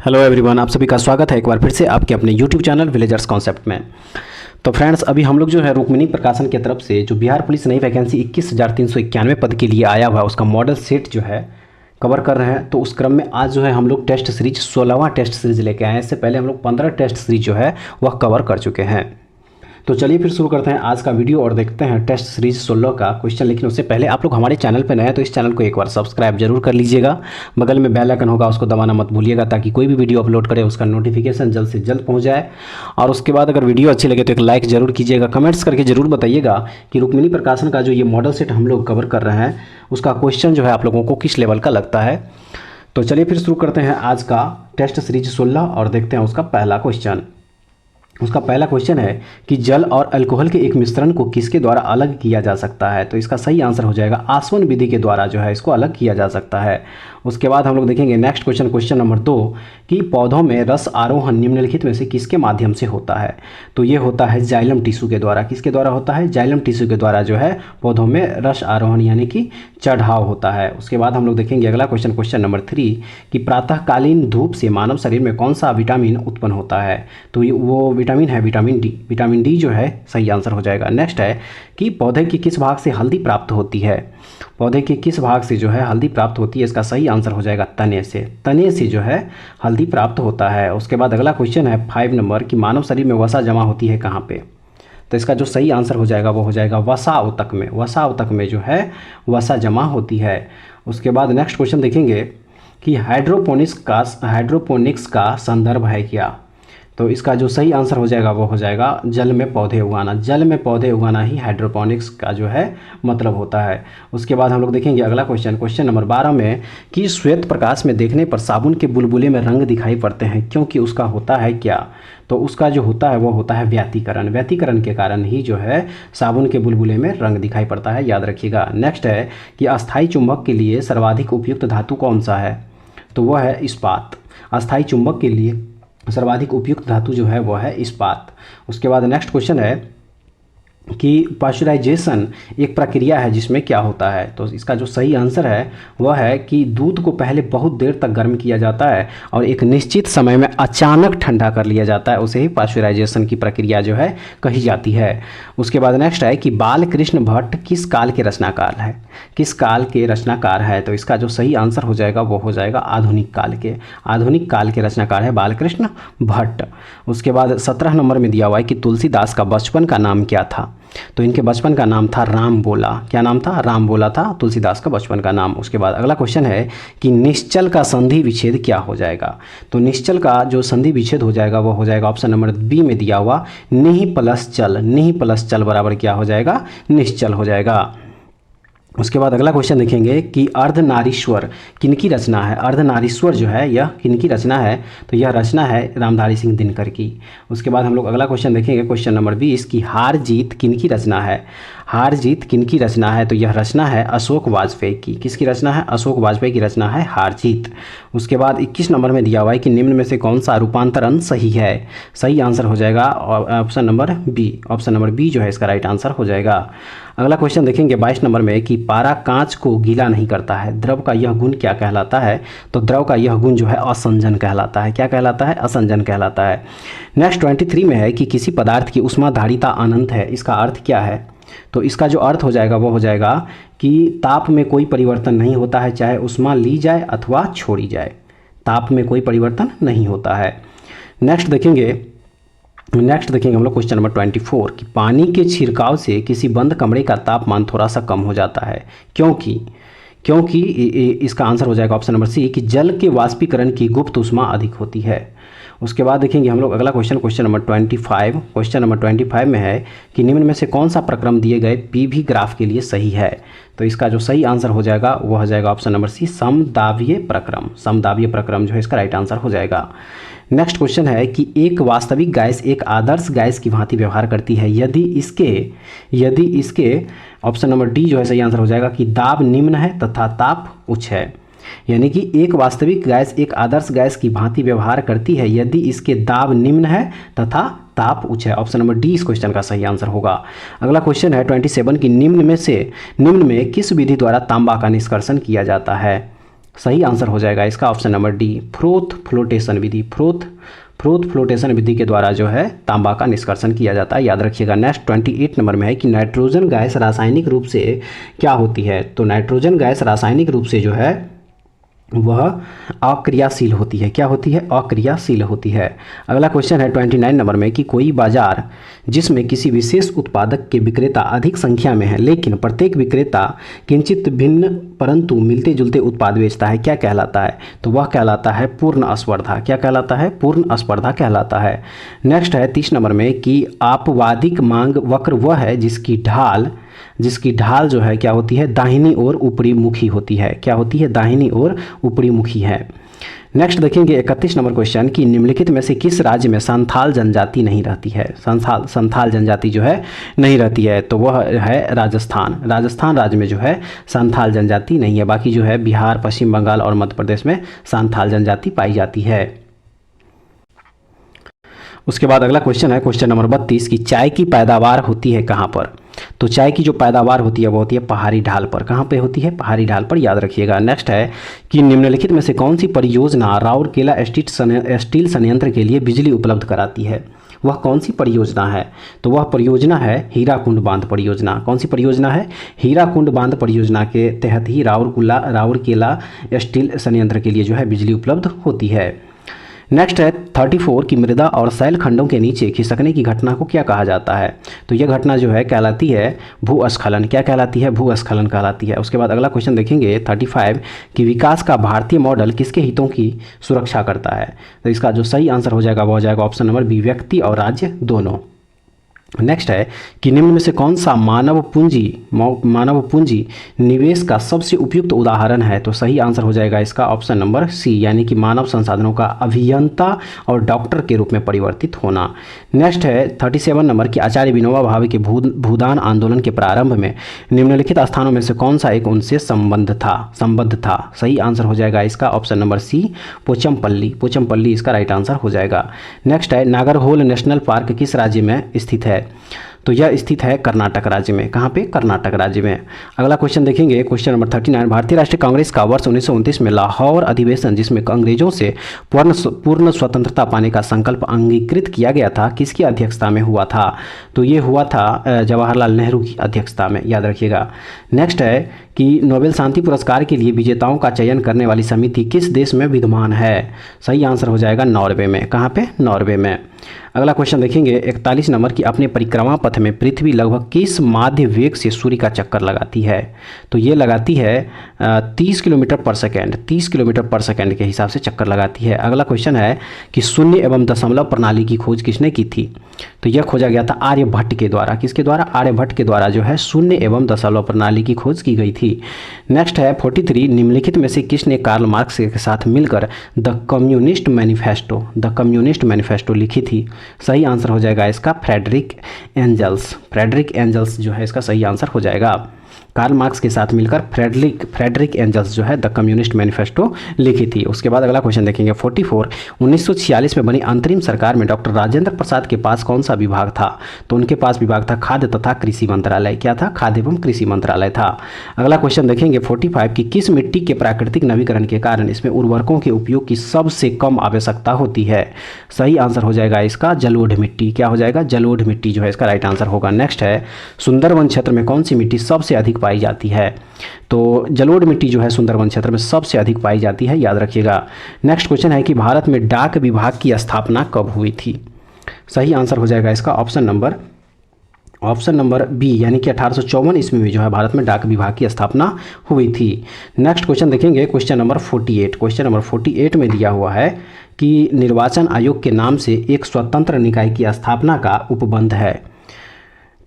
Hello everyone, आप सभी का स्वागत है एक बार फिर से आपके अपने यूट्यूब चैनल विलेजर्स कॉन्सेप्ट में। तो फ्रेंड्स, अभी हम लोग जो है रुक्मिणी प्रकाशन की तरफ से जो बिहार पुलिस नई वैकेंसी 21,391 पद के लिए आया हुआ है उसका मॉडल सेट जो है कवर कर रहे हैं। तो उस क्रम में आज जो है हम लोग टेस्ट सीरीज 16वां टेस्ट सीरीज लेके आए हैं। इससे पहले हम लोग 15 टेस्ट सीरीज जो है वह कवर कर चुके हैं। तो चलिए फिर शुरू करते हैं आज का वीडियो और देखते हैं टेस्ट सीरीज 16 का क्वेश्चन। लेकिन उससे पहले आप लोग हमारे चैनल पर नए हैं तो इस चैनल को एक बार सब्सक्राइब जरूर कर लीजिएगा। बगल में बेल आइकन होगा, उसको दबाना मत भूलिएगा ताकि कोई भी वीडियो अपलोड करे उसका नोटिफिकेशन जल्द से जल्द पहुंच जाए। और उसके बाद अगर वीडियो अच्छी लगे तो एक लाइक जरूर कीजिएगा। कमेंट्स करके जरूर बताइएगा कि रुक्मिणी प्रकाशन का जो ये मॉडल सेट हम लोग कवर कर रहे हैं उसका क्वेश्चन जो है आप लोगों को किस लेवल का लगता है। तो चलिए फिर शुरू करते हैं आज का टेस्ट सीरीज 16 और देखते हैं उसका पहला क्वेश्चन। उसका पहला क्वेश्चन है कि जल और अल्कोहल के एक मिश्रण को किसके द्वारा अलग किया जा सकता है। तो इसका सही आंसर हो जाएगा आसवन विधि के द्वारा जो है इसको अलग किया जा सकता है। उसके बाद हम लोग देखेंगे नेक्स्ट क्वेश्चन, क्वेश्चन नंबर 2 कि पौधों में रस आरोहण निम्नलिखित में से किसके माध्यम से होता है। तो ये होता है जाइलम टिश्यू के द्वारा। किसके द्वारा होता है? जाइलम टिश्यू के द्वारा जो है पौधों में रस आरोहण यानी कि चढ़ाव होता है। उसके बाद हम लोग देखेंगे अगला क्वेश्चन, क्वेश्चन नंबर 3 कि प्रातःकालीन धूप से मानव शरीर में कौन सा विटामिन उत्पन्न होता है। तो वो विटामिन है विटामिन डी। विटामिन डी जो है सही आंसर हो जाएगा। नेक्स्ट है कि पौधे के किस भाग से हल्दी प्राप्त होती है। पौधे के किस भाग से जो है हल्दी प्राप्त होती है, इसका सही आंसर हो जाएगा तने से। तने से जो है हल्दी प्राप्त होता है। उसके बाद अगला क्वेश्चन है 5 नंबर कि मानव शरीर में वसा जमा होती है कहाँ पे। तो इसका जो सही आंसर हो जाएगा वो हो जाएगा वसा ऊतक में। वसा ऊतक में जो है वसा जमा होती है। उसके बाद नेक्स्ट क्वेश्चन देखेंगे कि हाइड्रोपोनिक्स का संदर्भ है क्या। तो इसका जो सही आंसर हो जाएगा वो हो जाएगा जल में पौधे उगाना। जल में पौधे उगाना ही हाइड्रोपोनिक्स का जो है मतलब होता है। उसके बाद हम लोग देखेंगे अगला क्वेश्चन, क्वेश्चन नंबर 12 में कि श्वेत प्रकाश में देखने पर साबुन के बुलबुले में रंग दिखाई पड़ते हैं क्योंकि उसका होता है क्या। तो उसका जो होता है वो होता है व्यतिकरण। व्यतिकरण के कारण ही जो है साबुन के बुलबुले में रंग दिखाई पड़ता है, याद रखिएगा। नेक्स्ट है कि अस्थायी चुंबक के लिए सर्वाधिक उपयुक्त धातु कौन सा है। तो वह है इस्पात। अस्थायी चुंबक के लिए सर्वाधिक उपयुक्त धातु जो है वह है इस्पात। उसके बाद नेक्स्ट क्वेश्चन है कि पाश्चराइजेशन एक प्रक्रिया है जिसमें क्या होता है। तो इसका जो सही आंसर है वह है कि दूध को पहले बहुत देर तक गर्म किया जाता है और एक निश्चित समय में अचानक ठंडा कर लिया जाता है, उसे ही पाश्चराइजेशन की प्रक्रिया जो है कही जाती है। उसके बाद नेक्स्ट है कि बालकृष्ण भट्ट किस काल के रचनाकार है। किस काल के रचनाकार है। तो इसका जो सही आंसर हो जाएगा वो हो जाएगा आधुनिक काल के। आधुनिक काल के रचनाकार है बालकृष्ण भट्ट। उसके बाद 17 नंबर में दिया हुआ है कि तुलसीदास का बचपन का नाम क्या था। तो इनके बचपन का नाम था राम बोला। क्या नाम था? राम बोला था तुलसीदास का बचपन का नाम। उसके बाद अगला क्वेश्चन है कि निश्चल का संधि विच्छेद क्या हो जाएगा। तो निश्चल का जो संधि विच्छेद हो जाएगा वो हो जाएगा ऑप्शन नंबर बी में दिया हुआ निहि प्लस चल। निहि प्लस चल बराबर क्या हो जाएगा? निश्चल हो जाएगा। उसके बाद अगला क्वेश्चन देखेंगे कि अर्धनारीश्वर किनकी रचना है। अर्धनारीश्वर जो है यह किनकी रचना है। तो यह रचना है रामधारी सिंह दिनकर की। उसके बाद हम लोग अगला क्वेश्चन देखेंगे क्वेश्चन नंबर 20 कि हार जीत किनकी रचना है। हार जीत किनकी रचना है। तो यह रचना है अशोक वाजपेयी की। किसकी रचना है? अशोक वाजपेयी की रचना है हार जीत। उसके बाद 21 नंबर में दिया हुआ है कि निम्न में से कौन सा रूपांतरण सही है। सही आंसर हो जाएगा option number B. Option number B जो है इसका राइट आंसर हो जाएगा। अगला क्वेश्चन देखेंगे 22 नंबर में कि पारा कांच को गीला नहीं करता है, द्रव का यह गुण क्या कहलाता है। तो द्रव का यह गुण जो है असंजन कहलाता है। क्या कहलाता है? असंजन कहलाता है। नेक्स्ट 23 में है कि किसी पदार्थ की ऊष्माधारिता अनंत है, इसका अर्थ क्या है। तो इसका जो अर्थ हो जाएगा वो हो जाएगा कि ताप में कोई परिवर्तन नहीं होता है, चाहे ऊष्मा ली जाए अथवा छोड़ी जाए, ताप में कोई परिवर्तन नहीं होता है। नेक्स्ट देखेंगे हम लोग क्वेश्चन नंबर 24 कि पानी के छिड़काव से किसी बंद कमरे का तापमान थोड़ा सा कम हो जाता है क्योंकि इसका आंसर हो जाएगा ऑप्शन नंबर सी कि जल के वाष्पीकरण की गुप्त ऊष्मा अधिक होती है। उसके बाद देखेंगे हम लोग अगला question, question number 25। Question number 25 में है कि निम्न में से कौन सा प्रक्रम दिए गए पीवी ग्राफ के लिए सही है। तो इसका जो सही आंसर हो जाएगा वो हो जाएगा ऑप्शन नंबर सी समदाबीय प्रक्रम। समदाबीय प्रक्रम जो है इसका राइट आंसर हो जाएगा। नेक्स्ट क्वेश्चन है कि एक वास्तविक गैस एक आदर्श गैस की भांति व्यवहार करती है यदि इसके ऑप्शन नंबर डी जो है सही आंसर हो जाएगा कि दाब निम्न है तथा ताप उच्च है। यानी कि एक वास्तविक गैस एक आदर्श गैस की भांति व्यवहार करती है यदि इसके दाब निम्न है तथा ताप उच्च है। ऑप्शन नंबर डी इस क्वेश्चन का सही आंसर होगा। अगला क्वेश्चन है 27 कि निम्न में किस विधि द्वारा तांबा का निष्कर्षण किया जाता है। सही आंसर हो जाएगा इसका option number D, froth flotation विधि। फ्रोथ फ्लोटेशन विधि के द्वारा जो है तांबा का निष्कर्षण किया जाता है, याद रखिएगा। नेक्स्ट 28 नंबर में है कि नाइट्रोजन गैस रासायनिक रूप से क्या होती है। तो नाइट्रोजन गैस रासायनिक रूप से जो है वह अक्रियाशील होती है। क्या होती है? अक्रियाशील होती है। अगला क्वेश्चन है 29 नंबर में कि कोई बाजार जिसमें किसी विशेष उत्पादक के विक्रेता अधिक संख्या में है लेकिन प्रत्येक विक्रेता किंचित भिन्न परंतु मिलते जुलते उत्पाद बेचता है, क्या कहलाता है? तो वह कहलाता है पूर्ण स्पर्धा। क्या कहलाता है? पूर्ण स्पर्धा कहलाता है। नेक्स्ट है 30 नंबर में कि आपवादिक मांग वक्र वह है जिसकी ढाल जो है क्या होती है? दाहिनी ओर ऊपरी मुखी होती है। क्या होती है? दाहिनी ओर ऊपरी मुखी है। नेक्स्ट देखेंगे 31 नंबर क्वेश्चन कि निम्नलिखित में से किस राज्य में संथाल जनजाति नहीं रहती है। संथाल जनजाति जो है नहीं रहती है, तो वह है राजस्थान राज्य में जो है संथाल जनजाति नहीं है। बाकी जो है बिहार, पश्चिम बंगाल और मध्य प्रदेश में संथाल जनजाति पाई जाती है। उसके बाद अगला क्वेश्चन है क्वेश्चन नंबर 32 की चाय की पैदावार होती है कहाँ पर। तो चाय की जो पैदावार होती है वो होती है पहाड़ी ढाल पर। कहाँ पे होती है? पहाड़ी ढाल पर, याद रखिएगा। नेक्स्ट है कि निम्नलिखित में से कौन सी परियोजना राउरकेला स्टील संयंत्र के लिए बिजली उपलब्ध कराती है। वह कौन सी परियोजना है? तो वह परियोजना है हीराकुंड बांध परियोजना। कौन सी परियोजना है? हीराकुंड बांध परियोजना के तहत ही राउरकेला स्टील संयंत्र के लिए जो है बिजली उपलब्ध होती है। नेक्स्ट है 34 की मृदा और शैल खंडों के नीचे खिसकने की घटना को क्या कहा जाता है। तो यह घटना जो है कहलाती है भूस्खलन। क्या कहलाती है? भूस्खलन कहलाती है। उसके बाद अगला क्वेश्चन देखेंगे 35 कि विकास का भारतीय मॉडल किसके हितों की सुरक्षा करता है। तो इसका जो सही आंसर हो जाएगा वो हो जाएगा ऑप्शन नंबर बी, व्यक्ति और राज्य दोनों। नेक्स्ट है कि निम्न में से कौन सा मानव पूंजी निवेश का सबसे उपयुक्त उदाहरण है। तो सही आंसर हो जाएगा इसका ऑप्शन नंबर सी, यानी कि मानव संसाधनों का अभियंता और डॉक्टर के रूप में परिवर्तित होना। नेक्स्ट है 37 नंबर की आचार्य विनोबा भावे के भूदान आंदोलन के प्रारंभ में निम्नलिखित स्थानों में से कौन सा एक उनसे संबद्ध था। सही आंसर हो जाएगा इसका ऑप्शन नंबर सी, पोचमपल्ली इसका राइट आंसर हो जाएगा। नेक्स्ट है नागरहोल नेशनल पार्क किस राज्य में स्थित है। तो यह स्थित है कर्नाटक राज्य में। कहाँ पे? कर्नाटक राज्य में। अगला क्वेश्चन देखेंगे क्वेश्चन नंबर 39 भारतीय राष्ट्रीय कांग्रेस का वर्ष 1929 में लाहौर अधिवेशन जिसमें अंग्रेजों से पूर्ण स्वतंत्रता पाने का संकल्प अंगीकृत किया गया था, किसकी अध्यक्षता में हुआ था। तो ये हुआ था जवाहरलाल नेहरू की अध्यक्षता में, याद रखिएगा। नेक्स्ट है कि नोबेल शांति पुरस्कार के लिए विजेताओं का चयन करने वाली समिति किस देश में विद्यमान है। सही आंसर हो जाएगा नॉर्वे में। कहाँ पे? नॉर्वे में। अगला क्वेश्चन देखेंगे 41 नंबर की अपने परिक्रमा पथ में पृथ्वी लगभग किस माध्य वेग से सूर्य का चक्कर लगाती है। तो ये लगाती है 30 किलोमीटर पर सेकेंड, 30 किलोमीटर पर सेकेंड के हिसाब से चक्कर लगाती है। अगला क्वेश्चन है कि शून्य एवं दशमलव प्रणाली की खोज किसने की थी। तो यह खोजा गया था आर्यभट्ट के द्वारा। किसके द्वारा? आर्यभट्ट के द्वारा जो है शून्य एवं दशमलव प्रणाली की खोज की गई थी। नेक्स्ट है 43 निम्नलिखित में से किसने कार्ल मार्क्स के साथ मिलकर द कम्युनिस्ट मैनिफेस्टो लिखी थी। सही आंसर हो जाएगा इसका फ्रेडरिक एंजल्स जो है इसका सही आंसर हो जाएगा। कार्ल मार्क्स के साथ मिलकर फ्रेडरिक एंजल्स जो है द कम्युनिस्ट मैनिफेस्टो लिखी थी। उसके बाद अगला क्वेश्चन देखेंगे 44 1946 में बनी अंतरिम सरकार में डॉक्टर राजेंद्र प्रसाद के पास कौन सा विभाग था। तो उनके पास विभाग था खाद्य तथा कृषि मंत्रालय। क्या था? खाद्य एवं कृषि मंत्रालय था। अगला क्वेश्चन देखेंगे 45 की किस मिट्टी के प्राकृतिक नवीकरण के कारण इसमें उर्वरकों के उपयोग की सबसे कम आवश्यकता होती है। सही आंसर हो जाएगा इसका जलोढ़ मिट्टी। क्या हो जाएगा? जलोढ़ मिट्टी जो है इसका राइट आंसर होगा। नेक्स्ट है सुंदरवन क्षेत्र में कौन सी मिट्टी सबसे अधिक पाई जाती है। तो जलोढ़ मिट्टी जो है सुंदरवन क्षेत्र में सबसे अधिक पाई जाती है, याद रखिएगा। नेक्स्ट क्वेश्चन है कि भारत में डाक विभाग की स्थापना कब हुई थी। सही आंसर हो जाएगा इसका ऑप्शन नंबर बी, यानी कि 1854 ईस्वी में जो है भारत में डाक विभाग की स्थापना हुई थी। नेक्स्ट क्वेश्चन देखेंगे क्वेश्चन नंबर 48 में दिया हुआ है कि निर्वाचन आयोग के नाम से एक स्वतंत्र निकाय की स्थापना का उपबंध है।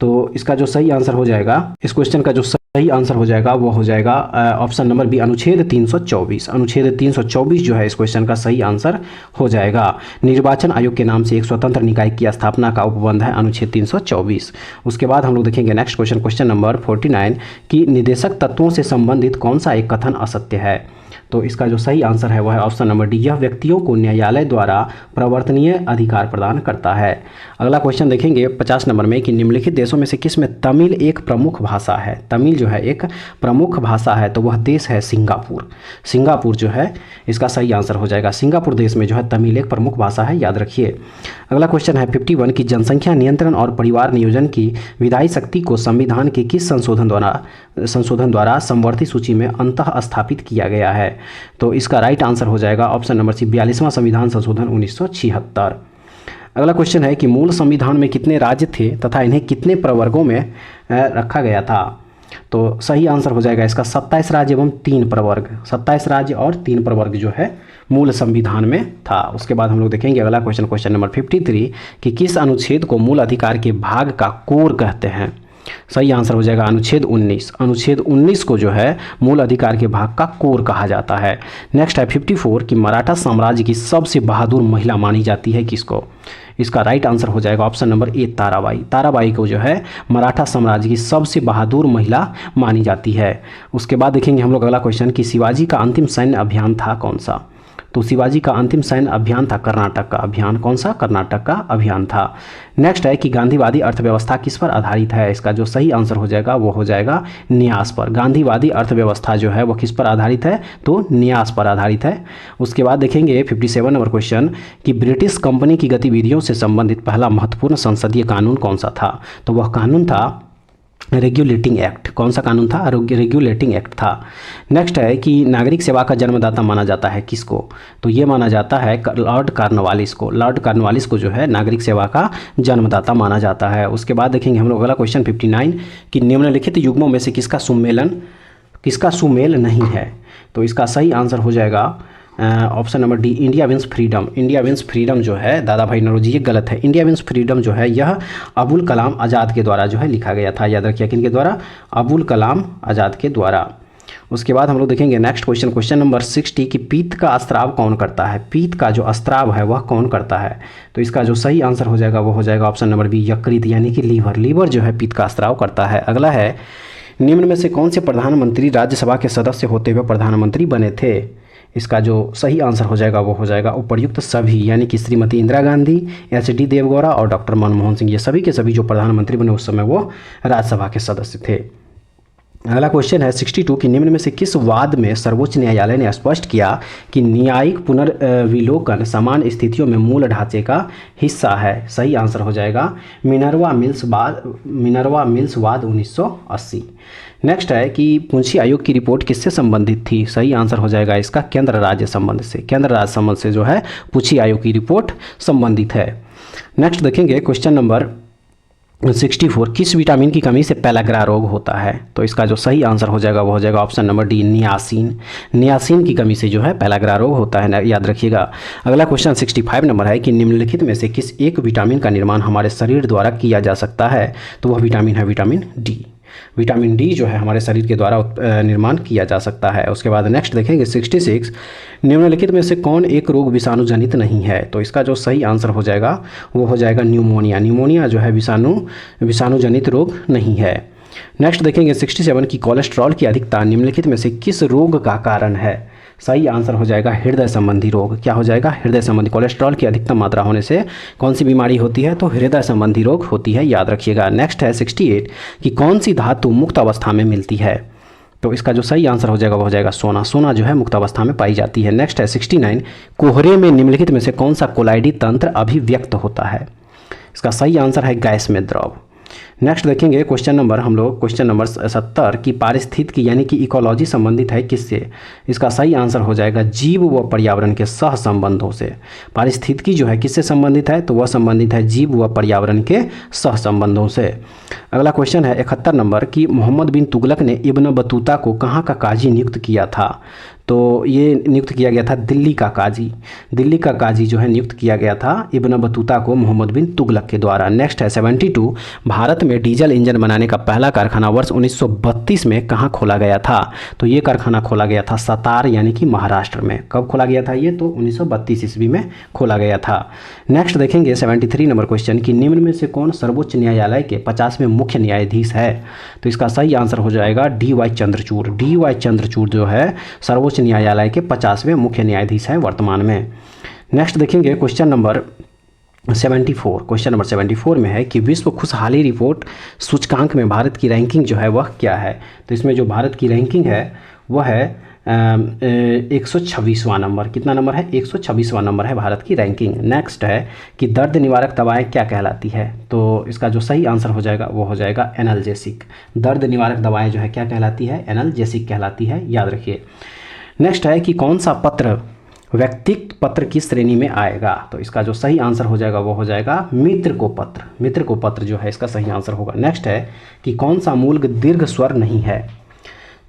तो इसका जो सही आंसर हो जाएगा, इस क्वेश्चन का जो सही आंसर हो जाएगा वो हो जाएगा ऑप्शन नंबर बी, अनुच्छेद 324 जो है इस क्वेश्चन का सही आंसर हो जाएगा। निर्वाचन आयोग के नाम से एक स्वतंत्र निकाय की स्थापना का उपबंध है अनुच्छेद 324। उसके बाद हम लोग देखेंगे नेक्स्ट क्वेश्चन नंबर 49 कि निदेशक तत्वों से संबंधित कौन सा एक कथन असत्य है। तो इसका जो सही आंसर है वह है ऑप्शन नंबर डी, यह व्यक्तियों को न्यायालय द्वारा प्रवर्तनीय अधिकार प्रदान करता है। अगला क्वेश्चन देखेंगे 50 नंबर में कि निम्नलिखित देशों में से किस में तमिल एक प्रमुख भाषा है। तमिल जो है एक प्रमुख भाषा है, तो वह देश है सिंगापुर। सिंगापुर जो है इसका सही आंसर हो जाएगा। सिंगापुर देश में जो है तमिल एक प्रमुख भाषा है, याद रखिए। अगला क्वेश्चन है 51 की जनसंख्या नियंत्रण और परिवार नियोजन की विधायी शक्ति को संविधान के किस संशोधन द्वारा समवर्ती सूची में अंतः स्थापित किया गया है। तो इसका राइट आंसर हो जाएगा ऑप्शन नंबर सी, 42वां संविधान संशोधन 1976। अगला क्वेश्चन है कि मूल संविधान में कितने राज्य थे तथा इन्हें कितने प्रवर्गों में रखा गया था। तो सही आंसर हो जाएगा इसका 27 राज्य एवं 3 प्रवर्ग। 27 राज्य और 3 प्रवर्ग जो है मूल संविधान में था। उसके बाद हम लोग देखेंगे अगला क्वेश्चन, क्वेश्चन नंबर 53 कि किस अनुच्छेद को मूल अधिकार के भाग का कोर कहते हैं। सही आंसर हो जाएगा अनुच्छेद 19। अनुच्छेद 19 को जो है मूल अधिकार के भाग का कोर कहा जाता है। नेक्स्ट है 54 कि मराठा साम्राज्य की सबसे बहादुर महिला मानी जाती है किसको। इसका राइट आंसर हो जाएगा option number A, Tarabai. Tarabai को जो है मराठा साम्राज्य की सबसे बहादुर महिला मानी जाती है। उसके बाद देखेंगे हम लोग अगला क्वेश्चन कि शिवाजी का अंतिम सैन्य अभियान था कौन सा। तो शिवाजी का अंतिम सैन्य अभियान था कर्नाटक का अभियान। कौन सा? कर्नाटक का अभियान था। नेक्स्ट है कि गांधीवादी अर्थव्यवस्था किस पर आधारित है। इसका जो सही आंसर हो जाएगा वो हो जाएगा न्यास पर। गांधीवादी अर्थव्यवस्था जो है वो किस पर आधारित है, तो न्यास पर आधारित है। उसके बाद देखेंगे 57 नंबर क्वेश्चन कि ब्रिटिश कंपनी की गतिविधियों से संबंधित पहला महत्वपूर्ण संसदीय कानून कौन सा था। तो वह कानून था रेगुलेटिंग एक्ट। कौन सा कानून था? रेगुलेटिंग एक्ट था। नेक्स्ट है कि नागरिक सेवा का जन्मदाता माना जाता है किसको। तो ये माना जाता है लॉर्ड कॉर्नवालिस को। लॉर्ड कॉर्नवालिस को जो है नागरिक सेवा का जन्मदाता माना जाता है। उसके बाद देखेंगे हम लोग अगला क्वेश्चन 59 कि निम्नलिखित युग्मों में से किसका सुमेल नहीं है। तो इसका सही आंसर हो जाएगा option number D, India wins freedom. India wins freedom जो है दादा भाई नौरोजी, ये गलत है। इंडिया विंस फ्रीडम जो है यह अबुल कलाम आज़ाद के द्वारा जो है लिखा गया था। याद रखिए किन के द्वारा? अबुल कलाम आज़ाद के द्वारा। उसके बाद हम लोग देखेंगे नेक्स्ट क्वेश्चन, क्वेश्चन नंबर 60 कि पीत का अस्त्राव कौन करता है। पीत का जो अस्त्राव है वह कौन करता है। तो इसका जो सही आंसर हो जाएगा वो हो जाएगा ऑप्शन नंबर बी, यकृत यानी कि लीवर। लीवर जो है पीत का अस्त्राव करता है। अगला है निम्न में से कौन से प्रधानमंत्री राज्यसभा के सदस्य होते हुए प्रधानमंत्री बने थे। इसका जो सही आंसर हो जाएगा वो हो जाएगा उपर्युक्त सभी, यानी कि श्रीमती इंदिरा गांधी, एच.डी. देवगौड़ा और डॉक्टर मनमोहन सिंह। ये सभी के सभी जो प्रधानमंत्री बने उस समय वो राज्यसभा के सदस्य थे। अगला क्वेश्चन है 62 कि निम्न में से किस वाद में सर्वोच्च न्यायालय ने स्पष्ट किया कि न्यायिक पुनर्विलोकन समान स्थितियों में मूल ढांचे का हिस्सा है। सही आंसर हो जाएगा मिनर्वा मिल्स वाद 1980। नेक्स्ट है कि पुंछी आयोग की रिपोर्ट किससे संबंधित थी। सही आंसर हो जाएगा इसका केंद्र राज्य संबंध से। केंद्र राज्य संबंध से जो है पुंछी आयोग की रिपोर्ट संबंधित है। नेक्स्ट देखेंगे क्वेश्चन नंबर 64 किस विटामिन की कमी से पेलाग्रा रोग होता है। तो इसका जो सही आंसर हो जाएगा वो हो जाएगा option number D, niacin. Niacin की कमी से जो है पेलाग्रा रोग होता है, याद रखिएगा। अगला क्वेश्चन 65 नंबर है कि निम्नलिखित में से किस एक विटामिन का निर्माण हमारे शरीर द्वारा किया जा सकता है। तो वह विटामिन है विटामिन डी। विटामिन डी जो है हमारे शरीर के द्वारा निर्माण किया जा सकता है। उसके बाद नेक्स्ट देखेंगे 66 निम्नलिखित में से कौन एक रोग विषाणु जनित नहीं है। तो इसका जो सही आंसर हो जाएगा वो हो जाएगा न्यूमोनिया। न्यूमोनिया जो है विषाणु जनित रोग नहीं है। नेक्स्ट देखेंगे 67 की कोलेस्ट्रॉल की अधिकता निम्नलिखित में से किस रोग का कारण है। सही आंसर हो जाएगा हृदय संबंधी रोग। क्या हो जाएगा? हृदय संबंधी। कोलेस्ट्रॉल की अधिकतम मात्रा होने से कौन सी बीमारी होती है, तो हृदय संबंधी रोग होती है, याद रखिएगा। नेक्स्ट है 68 कि कौन सी धातु मुक्त अवस्था में मिलती है। तो इसका जो सही आंसर हो जाएगा वो हो जाएगा सोना। सोना जो है मुक्त अवस्था में पाई जाती है। नेक्स्ट है 69 कोहरे में निम्नलिखित में से कौन सा कोलाइडी तंत्र अभिव्यक्त होता है। इसका सही आंसर है गैस में द्रव। नेक्स्ट देखेंगे क्वेश्चन नंबर 70 की पारिस्थितिकी यानी कि इकोलॉजी संबंधित है किससे। इसका सही आंसर हो जाएगा जीव व पर्यावरण के सह संबंधों से। पारिस्थितिकी जो है किससे संबंधित है, तो वह संबंधित है जीव व पर्यावरण के सह संबंधों से। अगला क्वेश्चन है 71 नंबर कि मोहम्मद बिन तुगलक ने इब्न बतूता को कहाँ का काजी नियुक्त किया था। तो ये नियुक्त किया गया था दिल्ली का काजी। दिल्ली का काजी जो है नियुक्त किया गया था इब्न बतूता को मोहम्मद बिन तुगलक के द्वारा। नेक्स्ट है 72 भारत में डीजल इंजन बनाने का पहला कारखाना वर्ष 1932 में कहाँ खोला गया था। तो ये कारखाना खोला गया था सतार यानी कि महाराष्ट्र में। कब खोला गया था ये, तो 1932 ईस्वी में खोला गया था। नेक्स्ट देखेंगे 73 नंबर क्वेश्चन कि निम्न में से कौन सर्वोच्च न्यायालय के 50वें मुख्य न्यायाधीश है। तो इसका सही आंसर हो जाएगा D Y Chandrachud. D Y Chandrachud जो है सर्वोच्च सर्वोच्च न्यायालय के 50वें मुख्य न्यायाधीश हैं वर्तमान में। नेक्स्ट देखेंगे क्वेश्चन नंबर 74। क्वेश्चन नंबर 74 में है कि विश्व खुशहाली रिपोर्ट सूचकांक में भारत की रैंकिंग जो है वह क्या है। तो इसमें जो भारत की रैंकिंग है वह है 126वां नंबर। कितना नंबर है? 126वां नंबर है भारत की रैंकिंग। नेक्स्ट है कि दर्द निवारक दवाएं क्या कहलाती है। तो इसका जो सही आंसर हो जाएगा वो हो जाएगा एनाल्जेसिक। दर्द निवारक दवाएं जो है क्या कहलाती है? एनाल्जेसिक कहलाती है, याद रखिए। नेक्स्ट है कि कौन सा पत्र व्यक्तिगत पत्र की श्रेणी में आएगा। तो इसका जो सही आंसर हो जाएगा वो हो जाएगा मित्र को पत्र। मित्र को पत्र जो है इसका सही आंसर होगा। नेक्स्ट है कि कौन सा मूल दीर्घ स्वर नहीं है।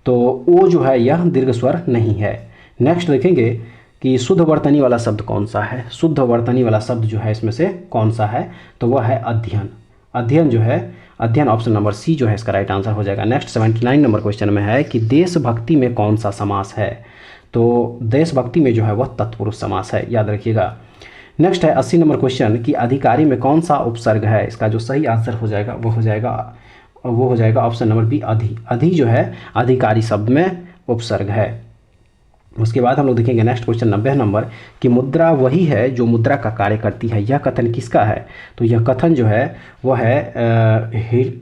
तो ओ जो है यह दीर्घ स्वर नहीं है। नेक्स्ट देखेंगे कि शुद्ध वर्तनी वाला शब्द कौन सा है। शुद्ध वर्तनी वाला शब्द जो है इसमें से कौन सा है, तो वह है अध्ययन। अध्ययन जो है, अध्ययन ऑप्शन नंबर सी जो है इसका राइट आंसर हो जाएगा। नेक्स्ट 79 नंबर क्वेश्चन में है कि देशभक्ति में कौन सा समास है। तो देशभक्ति में जो है वह तत्पुरुष समास है, याद रखिएगा। नेक्स्ट है 80 नंबर क्वेश्चन कि अधिकारी में कौन सा उपसर्ग है। इसका जो सही आंसर हो जाएगा वो हो जाएगा ऑप्शन नंबर बी अधि। अधि जो है अधिकारी शब्द में उपसर्ग है। उसके बाद हम लोग देखेंगे नेक्स्ट क्वेश्चन 90 नंबर कि मुद्रा वही है जो मुद्रा का कार्य करती है। यह कथन किसका है। तो यह कथन जो है वह है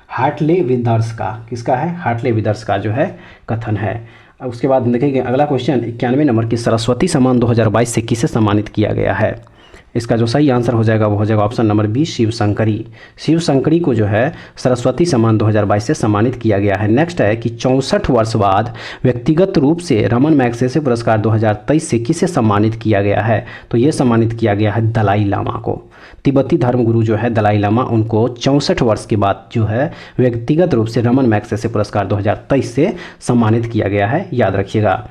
हार्टले विदर्स का। किसका है? हार्टले विदर्स का जो है कथन है। उसके बाद देखेंगे अगला क्वेश्चन 91 नंबर की सरस्वती सम्मान 2022 से किसे सम्मानित किया गया है। इसका जो सही आंसर हो जाएगा वो हो जाएगा option number B Shiv Shankari. Shiv Shankari को जो है सरस्वती सम्मान 2022 से सम्मानित किया गया है। नेक्स्ट है कि 64 वर्ष बाद व्यक्तिगत रूप से रमन मैग्सेसे पुरस्कार 2023 से किसे सम्मानित किया गया है। तो ये सम्मानित किया गया है दलाई लामा को। तिब्बती धर्मगुरु जो है दलाई लामा, उनको 64 वर्ष के बाद जो है व्यक्तिगत रूप से रमन मैग्सेसे पुरस्कार 2023 से सम्मानित किया गया है, याद रखिएगा।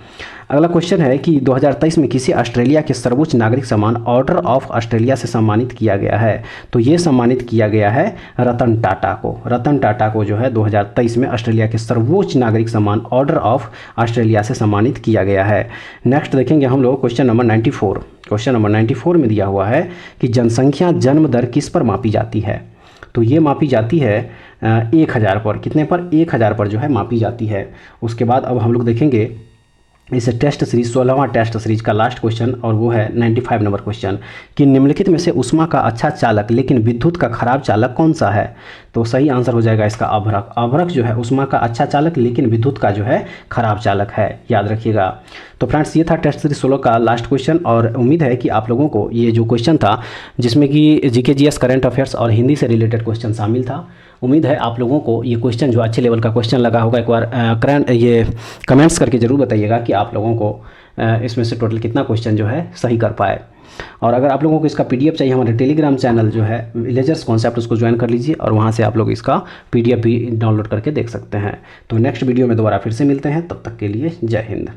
अगला क्वेश्चन है कि 2023 में किसी ऑस्ट्रेलिया के सर्वोच्च नागरिक सम्मान ऑर्डर ऑफ ऑस्ट्रेलिया से सम्मानित किया गया है। तो ये सम्मानित किया गया है रतन टाटा को। रतन टाटा को जो है 2023 में ऑस्ट्रेलिया के सर्वोच्च नागरिक सम्मान ऑर्डर ऑफ ऑस्ट्रेलिया से सम्मानित किया गया है। नेक्स्ट देखेंगे हम लोग क्वेश्चन नंबर 94। क्वेश्चन नंबर 94 में दिया हुआ है कि जनसंख्या जन्म दर किस पर मापी जाती है। तो ये मापी जाती है 1000 पर। कितने पर? 1000 पर जो है मापी जाती है। उसके बाद अब हम लोग देखेंगे इस टेस्ट सीरीज 16वां टेस्ट सीरीज का लास्ट क्वेश्चन, और वो है 95 नंबर क्वेश्चन कि निम्नलिखित में से ऊष्मा का अच्छा चालक लेकिन विद्युत का खराब चालक कौन सा है। तो सही आंसर हो जाएगा इसका अभ्रक। अभ्रक जो है ऊष्मा का अच्छा चालक लेकिन विद्युत का जो है खराब चालक है, याद रखिएगा। तो फ्रेंड्स ये था टेस्ट सीरीज 16 का लास्ट क्वेश्चन, और उम्मीद है कि आप लोगों को ये जो क्वेश्चन था जिसमें कि जीके जीएस करंट अफेयर्स और हिंदी से रिलेटेड क्वेश्चन शामिल था, उम्मीद है आप लोगों को ये क्वेश्चन जो अच्छे लेवल का क्वेश्चन लगा होगा। एक बार ये कमेंट्स करके ज़रूर बताइएगा कि आप लोगों को इसमें से टोटल कितना क्वेश्चन जो है सही कर पाए। और अगर आप लोगों को इसका पीडीएफ चाहिए, हमारे टेलीग्राम चैनल जो है विलेजर्स कॉन्सेप्ट, उसको ज्वाइन कर लीजिए और वहाँ से आप लोग इसका पीडीएफ भी डाउनलोड करके देख सकते हैं। तो नेक्स्ट वीडियो में दोबारा फिर से मिलते हैं, तब तक के लिए जय हिंद।